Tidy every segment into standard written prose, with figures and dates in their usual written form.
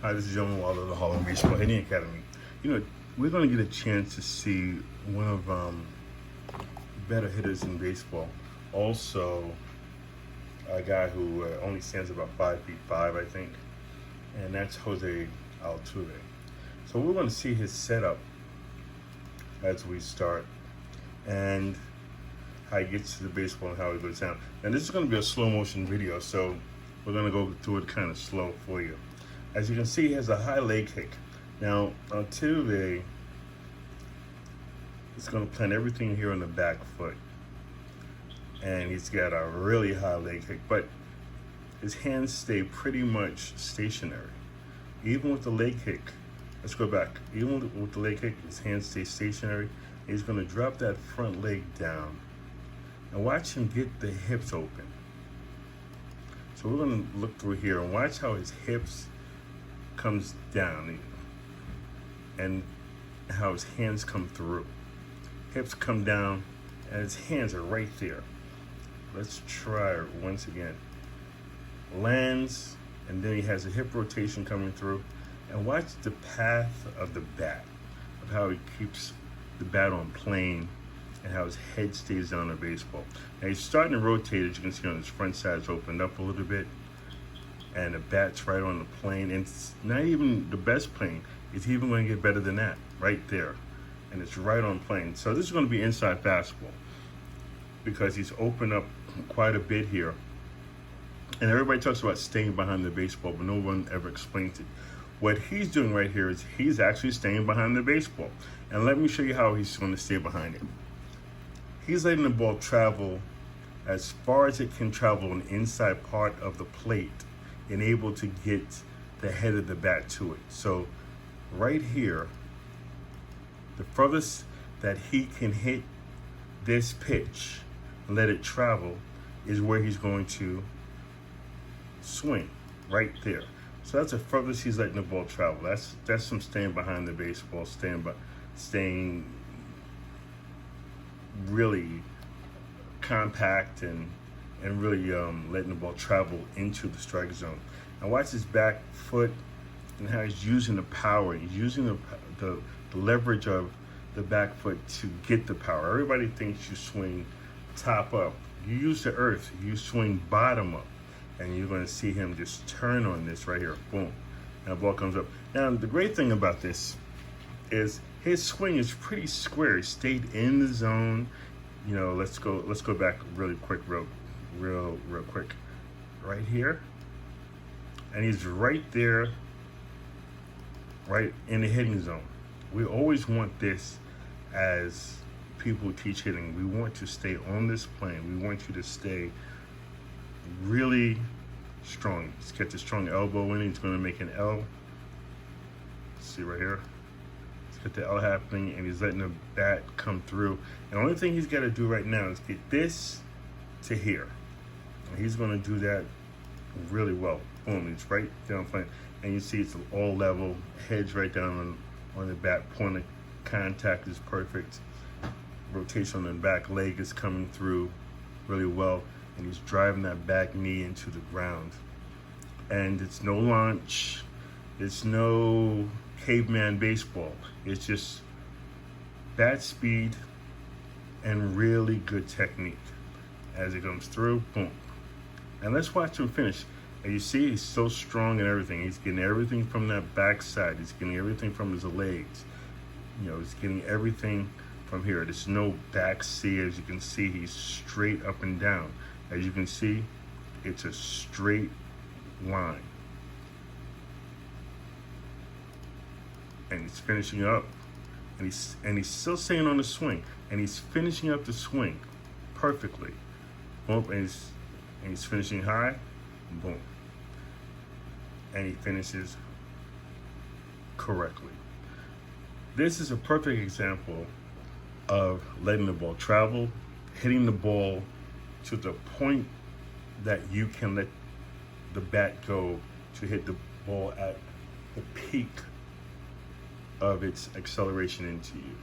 Hi, this is John Waller of the Harlem Baseball Hitting Academy. You know, we're going to get a chance to see one of better hitters in baseball. Also, a guy who only stands about 5'5", I think, and that's Jose Altuve. So we're going to see his setup as we start, and how he gets to the baseball and how he goes down. And this is going to be a slow motion video, so we're going to go through it kind of slow for you. As you can see, he has a high leg kick. Now, Altuve is going to plant everything here on the back foot. And he's got a really high leg kick, but his hands stay pretty much stationary. Even with the leg kick, let's go back. Even with the leg kick, his hands stay stationary. He's going to drop that front leg down. And watch him get the hips open. So we're going to look through here and watch how his hips comes down and how his hands come through. Hips come down and his hands are right there. Let's try it once again. Lands, and then he has a hip rotation coming through. And watch the path of the bat, of how he keeps the bat on plane and how his head stays down the baseball. Now he's starting to rotate, as you can see on his front side's opened up a little bit. And the bat's right on the plane, and it's not even the best plane. It's even going to get better than that, right there. And it's right on plane. So this is going to be inside fastball because he's opened up quite a bit here. And everybody talks about staying behind the baseball, but no one ever explains it. What he's doing right here is he's actually staying behind the baseball. And let me show you how he's going to stay behind it. He's letting the ball travel as far as it can travel on the inside part of the plate and able to get the head of the bat to it. So right here, the furthest that he can hit this pitch and let it travel is where he's going to swing, right there. So that's the furthest he's letting the ball travel. That's some staying behind the baseball, staying really compact and really letting the ball travel into the strike zone. Now watch his back foot and how he's using the power. He's using the leverage of the back foot to get the power. Everybody thinks you swing top up. You use the earth. You swing bottom up. And you're going to see him just turn on this right here. Boom. And the ball comes up. Now the great thing about this is his swing is pretty square. He stayed in the zone. You know, let's go back really quick, real quick, right here, and he's right there, right in the hitting zone. We always want this as people who teach hitting. We want to stay on this plane. We want you to stay really strong. He's got the strong elbow in. He's going to make an L. See right here. He's got the L happening, and he's letting the bat come through. And the only thing he's got to do right now is get this to here. And he's going to do that really well. Boom, it's right down front. And you see it's all level. Head's right down on the bat. Point of contact is perfect. Rotation on the back leg is coming through really well. And he's driving that back knee into the ground. And it's no launch. It's no caveman baseball. It's just bat speed and really good technique. As it comes through, boom. And let's watch him finish. And you see he's so strong and everything. He's getting everything from that backside. He's getting everything from his legs. You know, he's getting everything from here. There's no back C. As you can see, he's straight up and down. As you can see, it's a straight line. And he's finishing up. And he's still staying on the swing. And he's finishing up the swing perfectly. Boom, and he's finishing high. Boom. And he finishes correctly. This is a perfect example of letting the ball travel, hitting the ball to the point that you can let the bat go to hit the ball at the peak of its acceleration into you.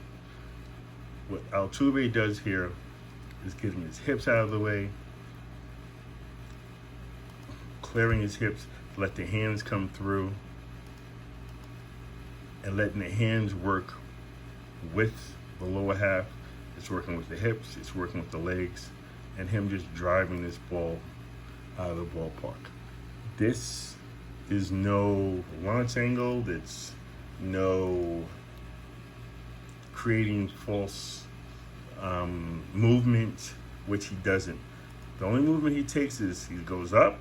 What Altuve does here is getting his hips out of the way, clearing his hips, let the hands come through, and letting the hands work with the lower half. It's working with the hips, it's working with the legs, and him just driving this ball out of the ballpark. This is no launch angle, it's no creating false movement, which he doesn't. The only movement he takes is he goes up,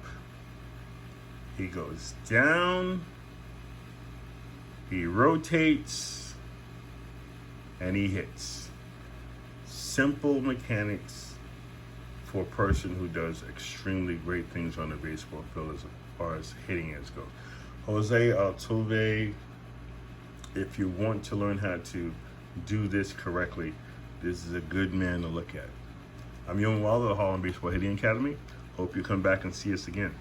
he goes down, he rotates, and he hits. Simple mechanics for a person who does extremely great things on the baseball field as far as hitting is goes. Jose Altuve, if you want to learn how to do this correctly, this is a good man to look at. I'm Young Wilder, the Harlem Baseball Hitting Academy. Hope you come back and see us again.